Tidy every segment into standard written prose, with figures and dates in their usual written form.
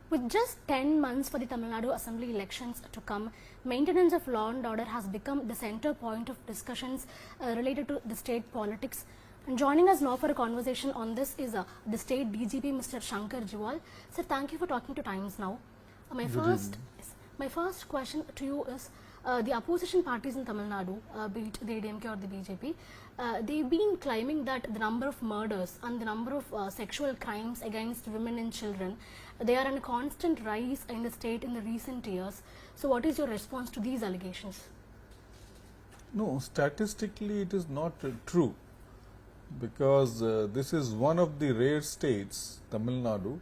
With just 10 months for the Tamil Nadu Assembly elections to come, maintenance of law and order has become the center point of discussions related to the state politics. And joining us now for a conversation on this is the state DGP, Mr. Shankar Jiwal. Sir, thank you for talking to Times Now. My first question to you is, the opposition parties in Tamil Nadu, be it the DMK or the BJP, they've been claiming that the number of murders and the number of sexual crimes against women and children, they are on a constant rise in the state in the recent years. So what is your response to these allegations? No, statistically it is not true, because this is one of the rare states, Tamil Nadu,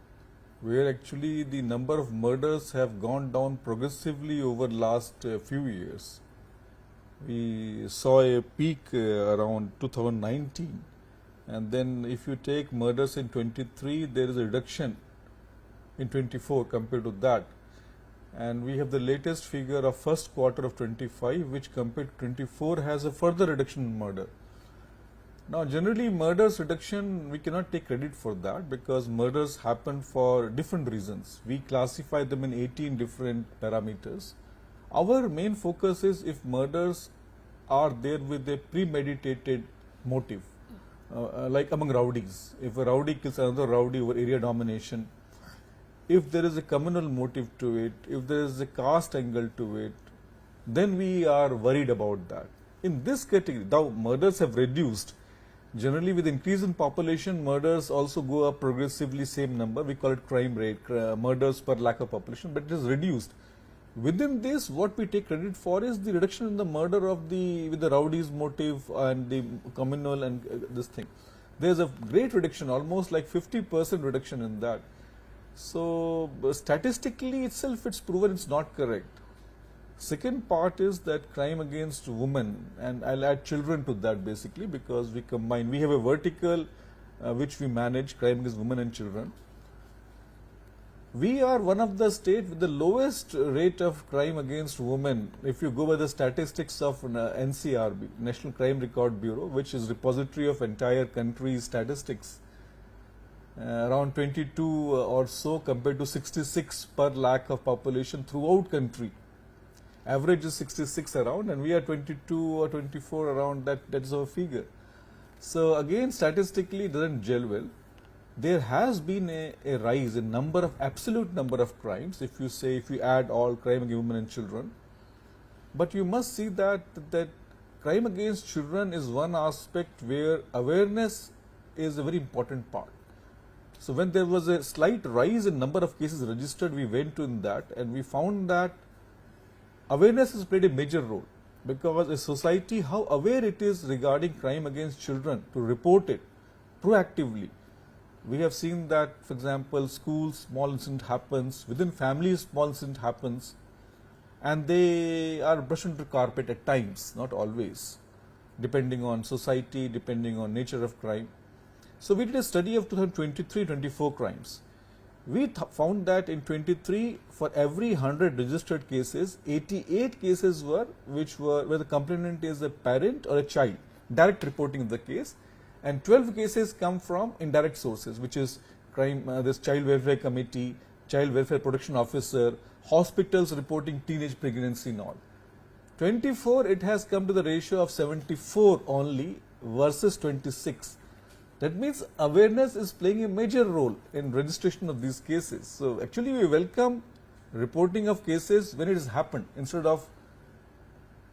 where actually the number of murders have gone down progressively over last few years. We saw a peak around 2019, and then if you take murders in 23, there is a reduction in 24 compared to that, and we have the latest figure of first quarter of 25, which compared to 24 has a further reduction in murder. Now, generally murders reduction, we cannot take credit for that, because murders happen for different reasons. We classify them in 18 different parameters. Our main focus is if murders are there with a premeditated motive, like among rowdies. If a rowdy kills another rowdy over area domination, if there is a communal motive to it, if there is a caste angle to it, then we are worried about that. In this category, now murders have reduced. Generally, with increase in population, murders also go up progressively, same number. We call it crime rate, murders per lakh of population, but it is reduced. Within this, what we take credit for is the reduction in the murder of with the rowdies motive and the communal and this thing. There is a great reduction, almost like 50% reduction in that. So, statistically itself, it's proven it's not correct. Second part is that crime against women, and I'll add children to that basically, because we combine, we have a vertical which we manage, crime against women and children. We are one of the states with the lowest rate of crime against women, if you go by the statistics of NCRB, National Crime Record Bureau, which is repository of entire country's statistics. Around 22 or so compared to 66 per lakh of population throughout country. Average is 66 around, and we are 22 or 24 around that is our figure. So again, statistically it doesn't gel well. There has been a rise in absolute number of crimes, if you add all crime against women and children. But you must see that crime against children is one aspect where awareness is a very important part. So when there was a slight rise in number of cases registered, we went in that, and we found that awareness has played a major role, because a society, how aware it is regarding crime against children, to report it proactively. We have seen that, for example, schools, small incident happens, within families, small incident happens, and they are brushed under carpet at times, not always, depending on society, depending on nature of crime. So we did a study of 2023-24 crimes. We found that in 23, for every 100 registered cases, 88 cases were where the complainant is a parent or a child, direct reporting of the case, and 12 cases come from indirect sources, which is crime, this child welfare committee, child welfare protection officer, hospitals reporting teenage pregnancy and all. 24, it has come to the ratio of 74 only versus 26. That means awareness is playing a major role in registration of these cases. So actually we welcome reporting of cases when it has happened, instead of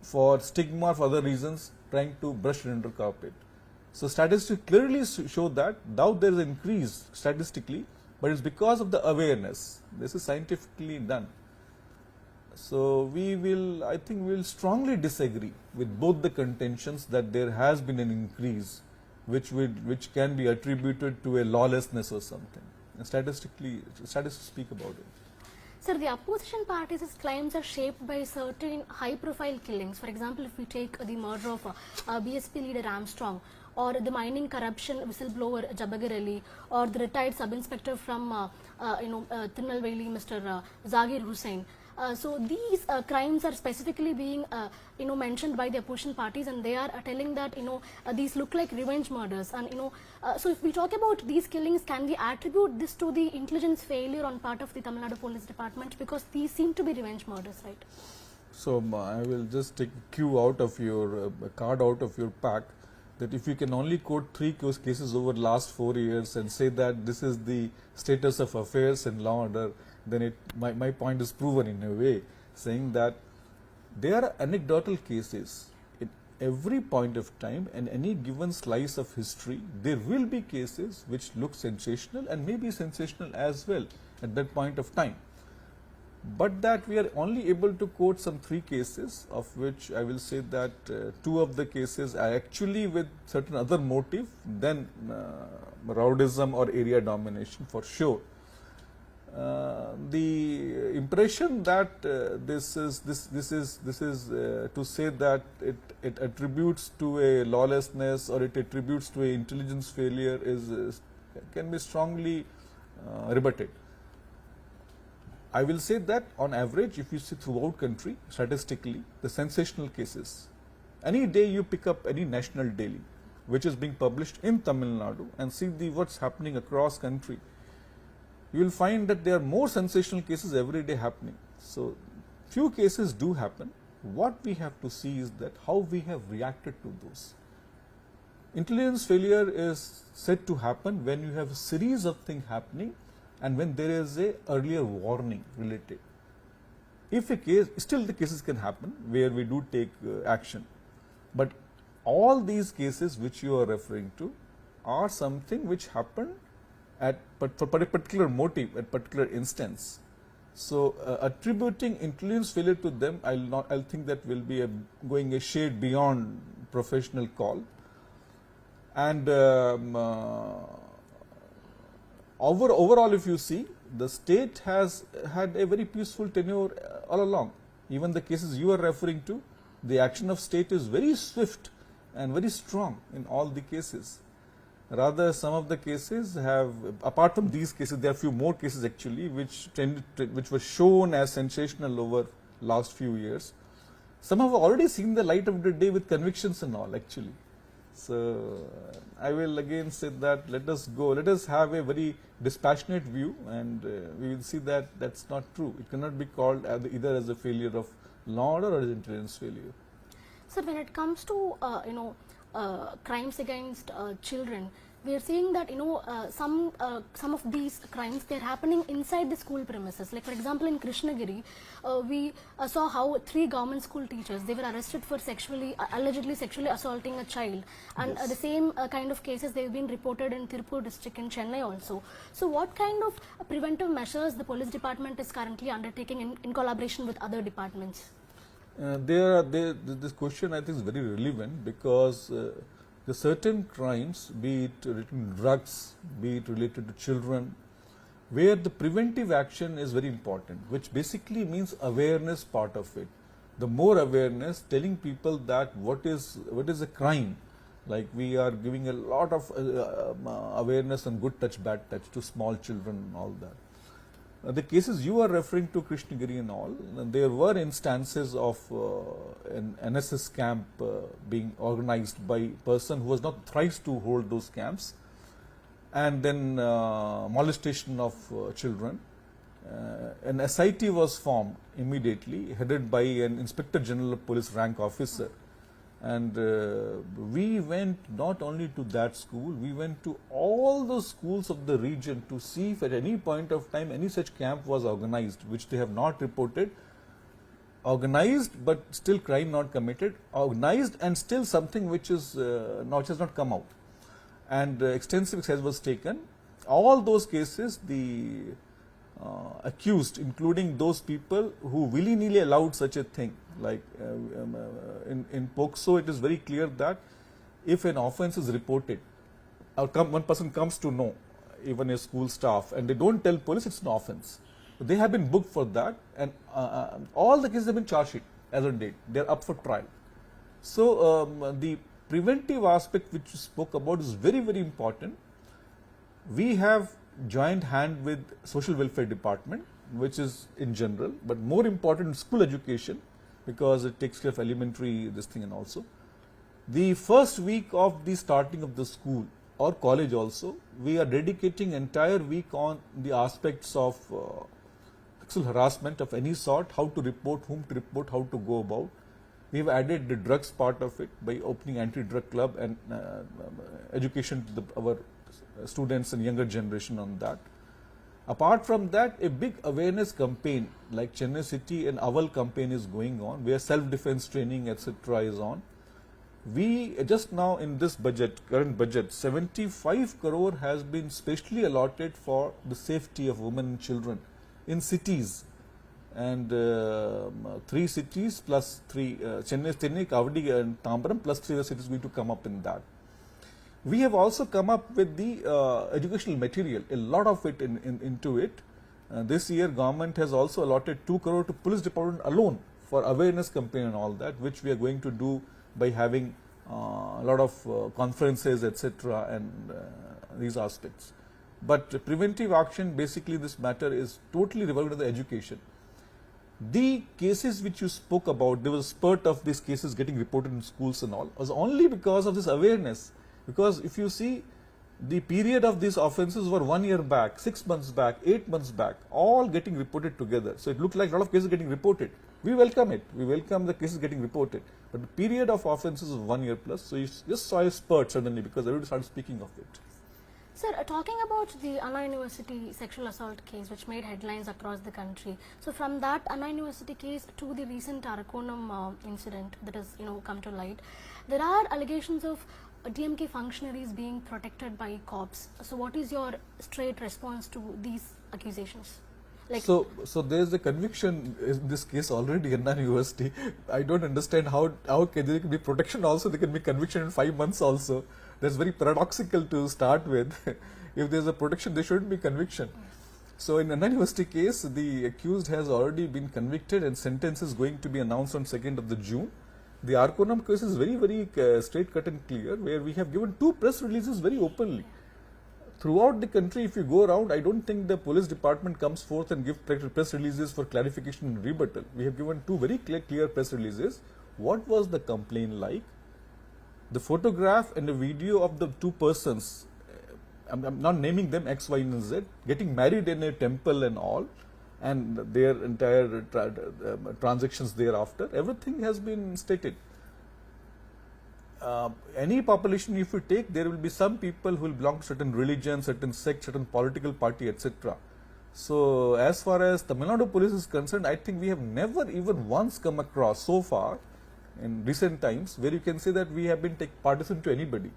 for stigma or for other reasons trying to brush it under carpet. So statistics clearly show that now there is an increase statistically, but it's because of the awareness. This is scientifically done. So I think we will strongly disagree with both the contentions that there has been an increase which can be attributed to a lawlessness or something. And statistics speak about it. Sir, the opposition parties' claims are shaped by certain high-profile killings. For example, if we take the murder of BSP leader Armstrong, or the mining corruption whistleblower Jabagir Ali, or the retired sub-inspector from Tirunelveli, Mr. Zakir Hussain. So these crimes are specifically being mentioned by the opposition parties, and they are telling that these look like revenge murders. And so if we talk about these killings, can we attribute this to the intelligence failure on part of the Tamil Nadu Police Department, because these seem to be revenge murders, right? So I will just take a cue out of your card out of your pack, that if you can only quote 3 cases over last 4 years and say that this is the status of affairs in law and order, then my point is proven in a way, saying that there are anecdotal cases in every point of time and any given slice of history. There will be cases which look sensational and may be sensational as well at that point of time. But that we are only able to quote some 3 cases, of which I will say that 2 of the cases are actually with certain other motive than rowdyism or area domination for sure. The impression that this is to say that it attributes to a lawlessness or it attributes to a intelligence failure can be strongly rebutted. I will say that on average, if you see throughout country, statistically, the sensational cases, any day you pick up any national daily which is being published in Tamil Nadu and see what's happening across country, you will find that there are more sensational cases every day happening. So few cases do happen. What we have to see is that how we have reacted to those. Intelligence failure is said to happen when you have a series of things happening and when there is a earlier warning related. If a case, still the cases can happen where we do take action, but all these cases which you are referring to are something which happened for a particular motive, at particular instance. So attributing intelligence failure to them, I'll think that will be going a shade beyond professional call. And overall, if you see, the state has had a very peaceful tenure all along. Even the cases you are referring to, the action of state is very swift and very strong in all the cases. Rather, some of the cases have, apart from these cases, there are few more cases actually which were shown as sensational over last few years. Some have already seen the light of the day with convictions and all actually. So I will again say that let us have a very dispassionate view, and we will see that that's not true. It cannot be called either as a failure of law order or as intelligence failure. Sir, when it comes to crimes against children, we are seeing that some of these crimes, they are happening inside the school premises. Like for example, in Krishnagiri, we saw how 3 government school teachers, they were arrested for allegedly sexually assaulting a child, and Yes. the same kind of cases, they have been reported in Tirupur district in Chennai also. So what kind of preventive measures the police department is currently undertaking in collaboration with other departments? This question I think is very relevant, because the certain crimes, be it related to drugs, be it related to children, where the preventive action is very important, which basically means awareness part of it. The more awareness, telling people that what is a crime, like we are giving a lot of awareness on good touch, bad touch to small children and all that. The cases you are referring to, Krishnagiri and all, there were instances of an NSS camp being organized by a person who was not authorized to hold those camps, and then molestation of children. An SIT was formed immediately, headed by an Inspector General of Police rank officer. And we went not only to that school, we went to all the schools of the region to see if at any point of time any such camp was organized, which they have not reported. Organized but still crime not committed, organized and still something which has not come out. And extensive exercise was taken. All those cases, the accused, including those people who willy-nilly allowed such a thing, like in POCSO, it is very clear that if an offence is reported, or one person comes to know, even a school staff, and they don't tell police, it's an offence. They have been booked for that, and all the cases have been charged sheet as on date. They are up for trial. So the preventive aspect which you spoke about is very, very important. We have joint hand with social welfare department, which is in general, but more important school education, because it takes care of elementary this thing. And also the first week of the starting of the school or college also, we are dedicating entire week on the aspects of sexual harassment of any sort, how to report, whom to report, how to go about. We have added the drugs part of it by opening anti-drug club and education to our students and younger generation on that. Apart from that, a big awareness campaign like Chennai City and Aval campaign is going on, where self-defense training etc. is on. We just now in this budget, current budget, 75 crore has been specially allotted for the safety of women and children in cities, and 3 cities plus 3 Chennai, Kavadi and Tambaram plus 3 other cities going to come up in that. We have also come up with the educational material, a lot of it into it. This year government has also allotted 2 crore to police department alone for awareness campaign and all that, which we are going to do by having a lot of conferences etc. and these aspects. But preventive action, basically this matter is totally revolving to the education. The cases which you spoke about, there was a spurt of these cases getting reported in schools and all, was only because of this awareness. Because if you see, the period of these offences were 1 year back, 6 months back, 8 months back, all getting reported together. So it looked like a lot of cases getting reported. We welcome it. We welcome the cases getting reported. But the period of offences was 1 year plus. So you just saw a spurt suddenly because everybody started speaking of it. Sir, talking about the Anna University sexual assault case, which made headlines across the country. So from that Anna University case to the recent Arakonam incident that has come to light, there are allegations of DMK functionaries being protected by cops. So what is your straight response to these accusations? So there is a conviction in this case already in Anna University. I don't understand how there can be protection also, there can be conviction in 5 months also. That's very paradoxical to start with. If there is a protection, there shouldn't be conviction. So in Anna University case, the accused has already been convicted and sentence is going to be announced on 2nd of the June. The Arakonam case is very, very straight cut and clear, where we have given 2 press releases very openly. Throughout the country, if you go around, I don't think the police department comes forth and give press releases for clarification and rebuttal. We have given 2 very clear press releases. What was the complaint like? The photograph and the video of the 2 persons, I'm not naming them X, Y and Z, getting married in a temple and all, and their entire transactions thereafter, everything has been stated. Any population if you take, there will be some people who will belong to certain religion, certain sect, certain political party, etc. So as far as Tamil Nadu Police is concerned, I think we have never even once come across so far in recent times where you can say that we have been partisan to anybody.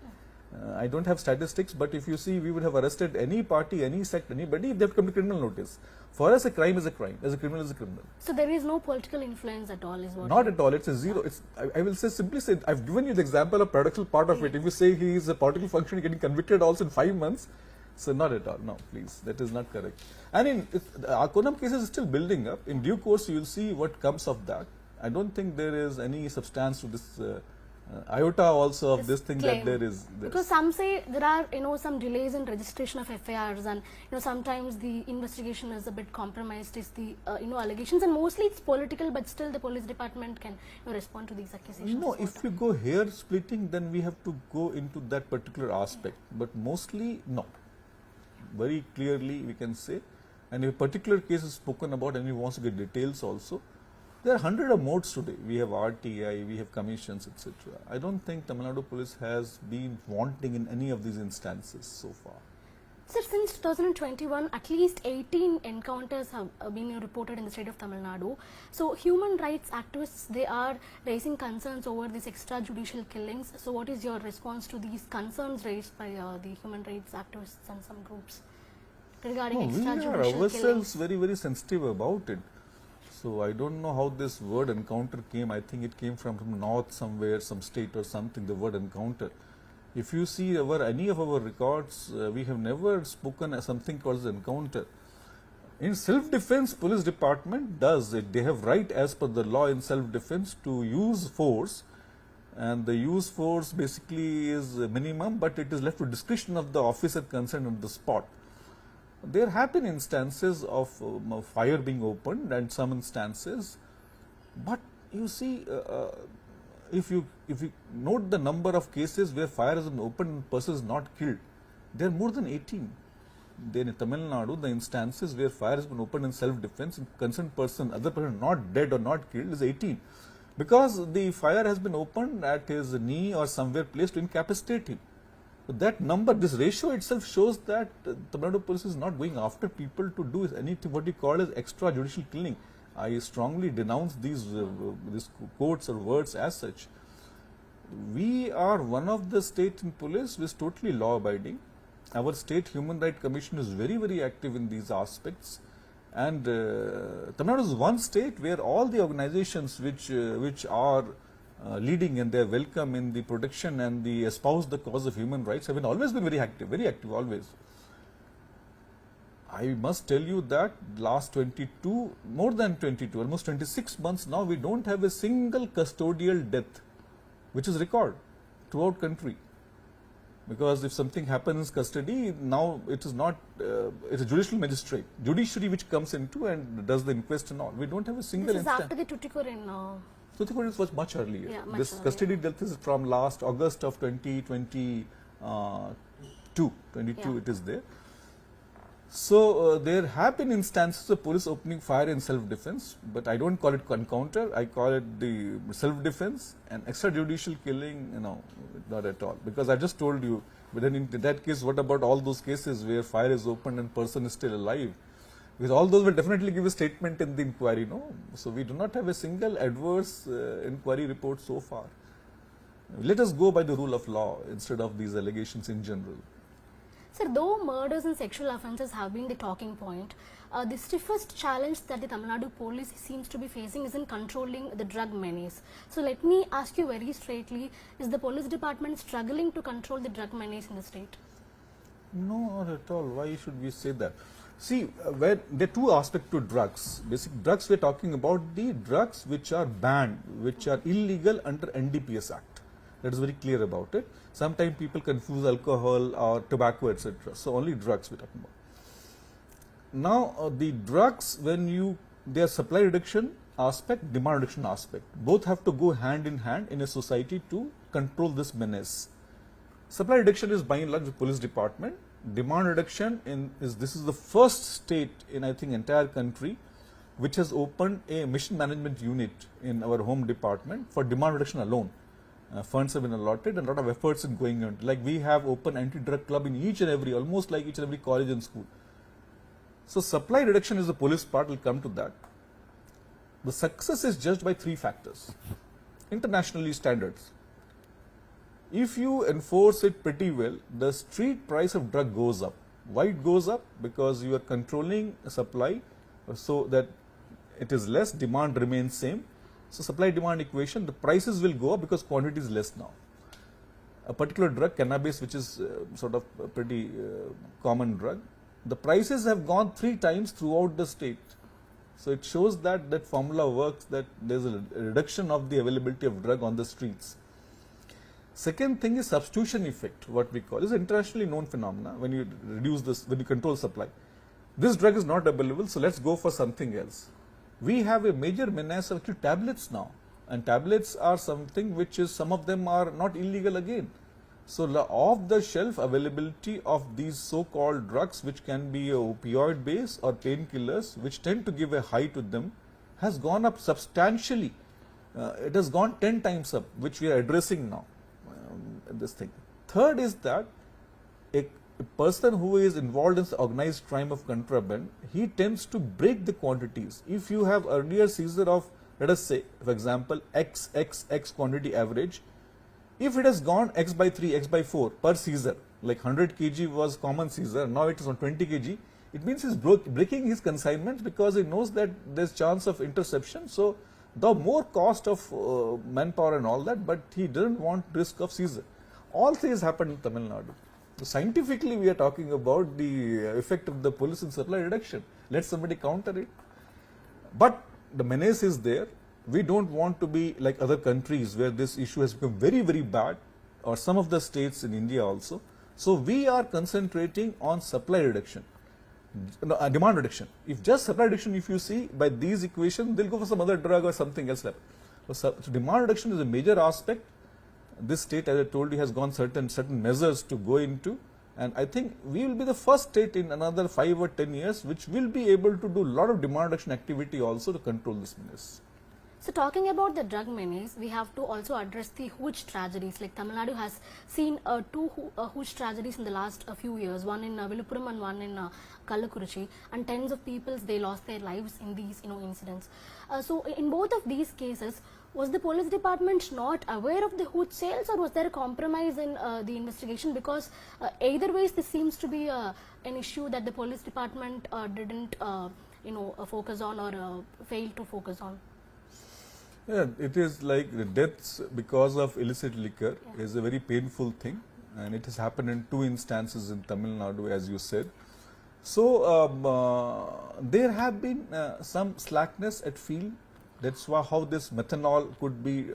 I don't have statistics, but if you see, we would have arrested any party, any sect, anybody if they have come to criminal notice. For us, a crime is a crime, as a criminal is a criminal. So there is no political influence at all, is what? Not at all. It's a zero. It's I will say simply say, I've given you the example of paradoxical part of it. If you say he is a political functionary getting convicted also in 5 months, so not at all. No, please, that is not correct. And in the Arakonam case is still building up. In due course, you will see what comes of that. I don't think there is any substance to this. Iota also of this thing claim. That there is. Because some say there are some delays in registration of FIRs, and sometimes the investigation is a bit compromised. Is the allegations, and mostly it's political, but still the police department can respond to these accusations. No, if you go hair splitting, then we have to go into that particular aspect. But mostly no. Very clearly we can say, and if a particular case is spoken about, and we want to get details also. There are 100 of modes today. We have RTI, we have commissions, etc. I don't think Tamil Nadu Police has been wanting in any of these instances so far. Sir, since 2021, at least 18 encounters have been reported in the state of Tamil Nadu. So, human rights activists, they are raising concerns over these extrajudicial killings. So, what is your response to these concerns raised by the human rights activists and some groups regarding extrajudicial killings? We are ourselves very, very sensitive about it. So I don't know how this word encounter came. I think it came from north somewhere, some state or something, the word encounter. If you see any of our records, we have never spoken as something called as encounter. In self-defense, police department does it. They have right as per the law in self-defense to use force, and the use force basically is minimum, but it is left to discretion of the officer concerned on the spot. There have been instances of fire being opened and some instances, but you see, if you note the number of cases where fire has been opened and person is not killed, there are more than 18. Then in Tamil Nadu, the instances where fire has been opened in self-defense, concerned person, other person not dead or not killed is 18. Because the fire has been opened at his knee or somewhere placed to incapacitate him. So that number, this ratio itself shows that Tamil Nadu Police is not going after people to do anything what we call as extrajudicial killing. I strongly denounce these quotes or words as such. We are one of the state in police which is totally law abiding. Our state human rights commission is very, very active in these aspects. And Tamil Nadu is one state where all the organizations which are leading and they are welcome in the protection and the espouse the cause of human rights have always been very active always. I must tell you that last 22, more than 22, almost 26 months now, we don't have a single custodial death, which is record throughout country. Because if something happens in custody, now it is not, it's a judicial magistrate, judiciary which comes into and does the inquest and all. We don't have a single This is instance. after the Tuticorin. Tuticorin was much earlier. Yeah, much this earlier. custody death is from last August of 2022. Yeah. It is there. So there have been instances of police opening fire in self-defense, but I don't call it encounter. I call it the self-defense and extrajudicial killing. Not at all. Because I just told you. But then in that case, what about all those cases where fire is opened and person is still alive? Because all those will definitely give a statement in the inquiry, no? So we do not have a single adverse inquiry report so far. Let us go by the rule of law instead of these allegations in general. Sir, though murders and sexual offences have been the talking point, the stiffest challenge that the Tamil Nadu Police seems to be facing is in controlling the drug menace. So let me ask you very straightly, is the police department struggling to control the drug menace in the state? No, not at all. Why should we say that? See, where there are two aspects to drugs. Basic drugs, we are talking about the drugs which are banned, which are illegal under NDPS Act. That is very clear about it. Sometimes people confuse alcohol or tobacco, etc. So only drugs we are talking about. Now, the drugs, when their supply reduction aspect, demand reduction aspect, both have to go hand in hand in a society to control this menace. Supply reduction is by and large the police department. Demand reduction this is the first state in I think entire country which has opened a mission management unit in our home department for demand reduction alone. Funds have been allotted and a lot of efforts in going on. Like we have open anti-drug club in almost like each and every college and school. So supply reduction is the police part, will come to that. The success is judged by three factors. Internationally standards. If you enforce it pretty well, the street price of drug goes up. Why it goes up? Because you are controlling supply so that it is less, demand remains same. So supply demand equation, the prices will go up because quantity is less now. A particular drug, cannabis, which is sort of a pretty common drug, the prices have gone 3 times throughout the state. So it shows that that formula works, that there is a reduction of the availability of drug on the streets. Second thing is substitution effect, what we call is internationally known phenomena. When you reduce this, when you control supply, this drug is not available, so let's go for something else. We have a major menace of actually tablets now, and tablets are something which is, some of them are not illegal again. So the off-the-shelf availability of these so-called drugs, which can be opioid based or painkillers, which tend to give a high to them, has gone up substantially. It has gone 10 times up, which we are addressing now. This thing. Third is that a person who is involved in the organized crime of contraband, he tends to break the quantities. If you have earlier seizure of, let us say, for example, X quantity average, if it has gone X by 3, X by 4 per seizure, like 100 kg was common seizure, now it is on 20 kg, it means he is breaking his consignments because he knows that there is chance of interception. So the more cost of manpower and all that, but he doesn't want risk of seizure. All things happen in Tamil Nadu. So scientifically, we are talking about the effect of the police in supply reduction. Let somebody counter it. But the menace is there. We don't want to be like other countries where this issue has become very, very bad, or some of the states in India also. So we are concentrating on supply reduction. No, demand reduction. If just supply reduction, if you see by these equations, they'll go for some other drug or something else. So demand reduction is a major aspect. This state, as I told you, has gone certain measures to go into, and I think we will be the first state in another 5 or 10 years which will be able to do a lot of demand reduction activity also to control this menace. So talking about the drug menace, we have to also address the huge tragedies. Like Tamil Nadu has seen two huge tragedies in the last few years, one in Viluppuram and one in Kallakurichi, and tens of people, they lost their lives in these incidents. So in both of these cases, was the police department not aware of the huge sales, or was there a compromise in the investigation? Because either ways, this seems to be an issue that the police department didn't focus on or failed to focus on. Yeah, it is like the deaths because of illicit liquor is a very painful thing, and it has happened in 2 instances in Tamil Nadu, as you said. So there have been some slackness at field. That's why how this methanol could be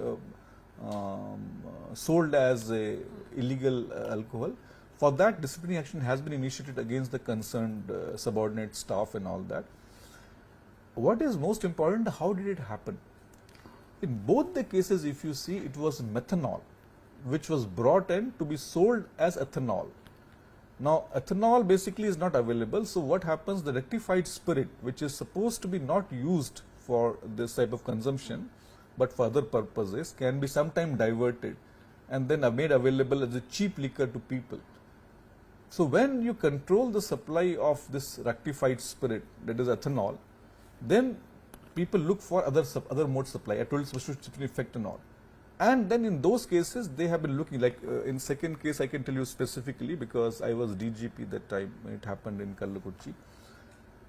sold as a illegal alcohol. For that, disciplinary action has been initiated against the concerned subordinate staff and all that. What is most important, how did it happen? In both the cases, if you see, it was methanol which was brought in to be sold as ethanol. Now, ethanol basically is not available. So what happens, the rectified spirit, which is supposed to be not used for this type of consumption but for other purposes, can be sometime diverted and then made available as a cheap liquor to people. So when you control the supply of this rectified spirit, that is ethanol, then people look for other mode supply. I told you substitution effect and all. And then in those cases, they have been looking, like in second case, I can tell you specifically because I was DGP that time when it happened in Kallakurichi.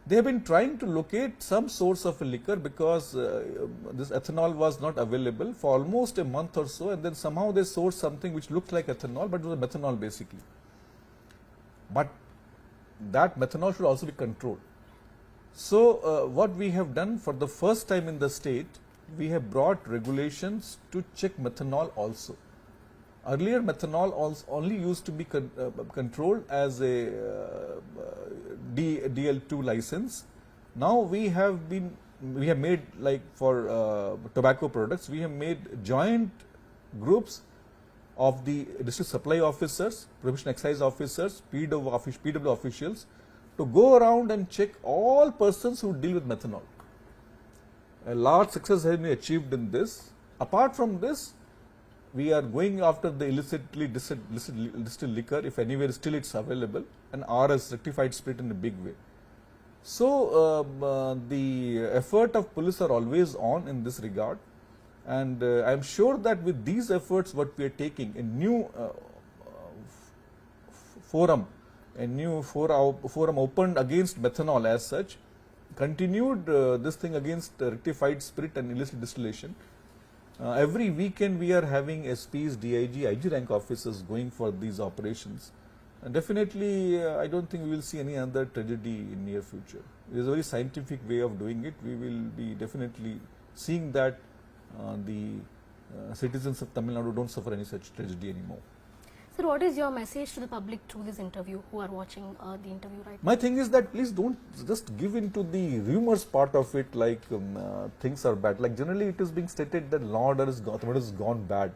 They have been trying to locate some source of a liquor because this ethanol was not available for almost a month or so, and then somehow they sourced something which looked like ethanol, but it was methanol basically. But that methanol should also be controlled. So what we have done for the first time in the state, we have brought regulations to check methanol also. Earlier, methanol only used to be controlled as a DL2 license. Now we have made, like for tobacco products, we have made joint groups of the district supply officers, prohibition excise officers, PW officials, to go around and check all persons who deal with methanol. A large success has been achieved in this. Apart from this, we are going after the illicitly distilled liquor, if anywhere still it's available, and RS, rectified spirit, in a big way. So the effort of police are always on in this regard, and I am sure that with these efforts what we are taking, a new forum opened against methanol as such, continued this thing against rectified spirit and illicit distillation. Every weekend we are having SPs, DIG, IG rank officers going for these operations. And definitely I don't think we will see any other tragedy in near future. It is a very scientific way of doing it. We will be definitely seeing that the citizens of Tamil Nadu don't suffer any such tragedy anymore. Sir, what is your message to the public through this interview who are watching the interview right now? My thing is that please don't just give into the rumors part of it, like things are bad. Like generally it is being stated that law order is gone bad.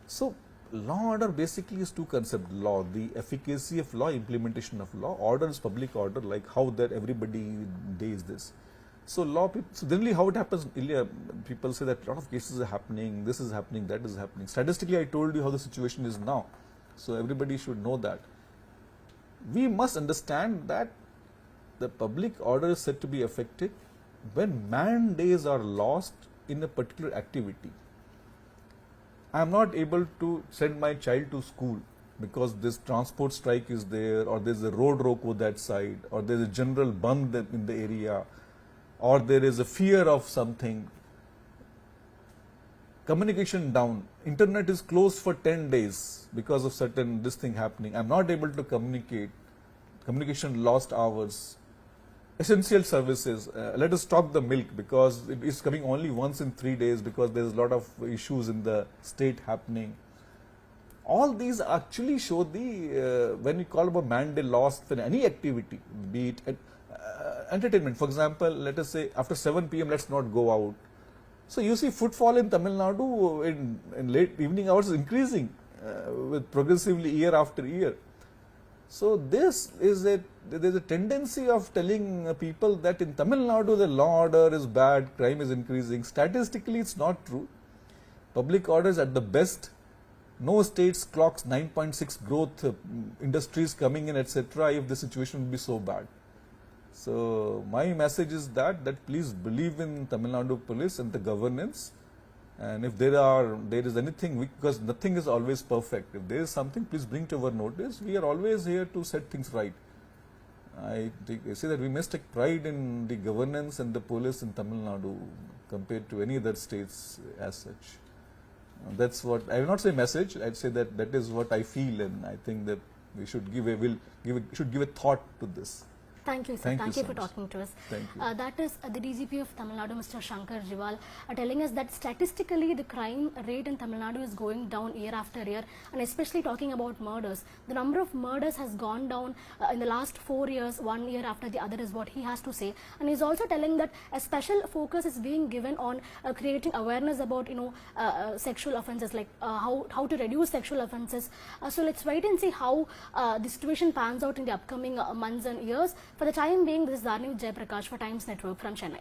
So law order basically is two concepts: law, the efficacy of law, implementation of law. Order is public order, like how that everybody days this. So law, so generally how it happens, people say that a lot of cases are happening, this is happening, that is happening. Statistically, I told you how the situation is now. So everybody should know that. We must understand that the public order is said to be affected when man days are lost in a particular activity. I am not able to send my child to school because this transport strike is there, or there is a road roko that side, or there is a general band in the area, or there is a fear of something. Communication down, internet is closed for 10 days because of certain this thing happening. I am not able to communicate, communication lost hours. Essential services, let us stop the milk because it is coming only once in 3 days because there is a lot of issues in the state happening. All these actually show the, when we call about man-day loss in any activity, be it entertainment. For example, let us say after 7 p.m. let's not go out. So you see footfall in Tamil Nadu in late evening hours is increasing with progressively year after year. So there's a tendency of telling people that in Tamil Nadu the law order is bad, crime is increasing. Statistically it's not true. Public order is at the best. No states clocks 9.6 growth, industries coming in, etc. if the situation would be so bad. So my message is that please believe in Tamil Nadu Police and the governance, and if there is anything, because nothing is always perfect, if there is something, please bring to our notice. We are always here to set things right. I say that we must take pride in the governance and the police in Tamil Nadu compared to any other states as such. That's what I will not say message. I'd say that is what I feel, and I think that we should give a thought to this. Thank you, sir. Thank you for talking to us. Thank you. That is the DGP of Tamil Nadu, Mr. Shankar Jiwal, telling us that statistically the crime rate in Tamil Nadu is going down year after year, and especially talking about murders. The number of murders has gone down in the last 4 years, 1 year after the other is what he has to say. And he's also telling that a special focus is being given on creating awareness about sexual offences, like how to reduce sexual offences. So let's wait and see how the situation pans out in the upcoming months and years. For the time being, this is Dharni Jay Prakash for Times Network from Chennai.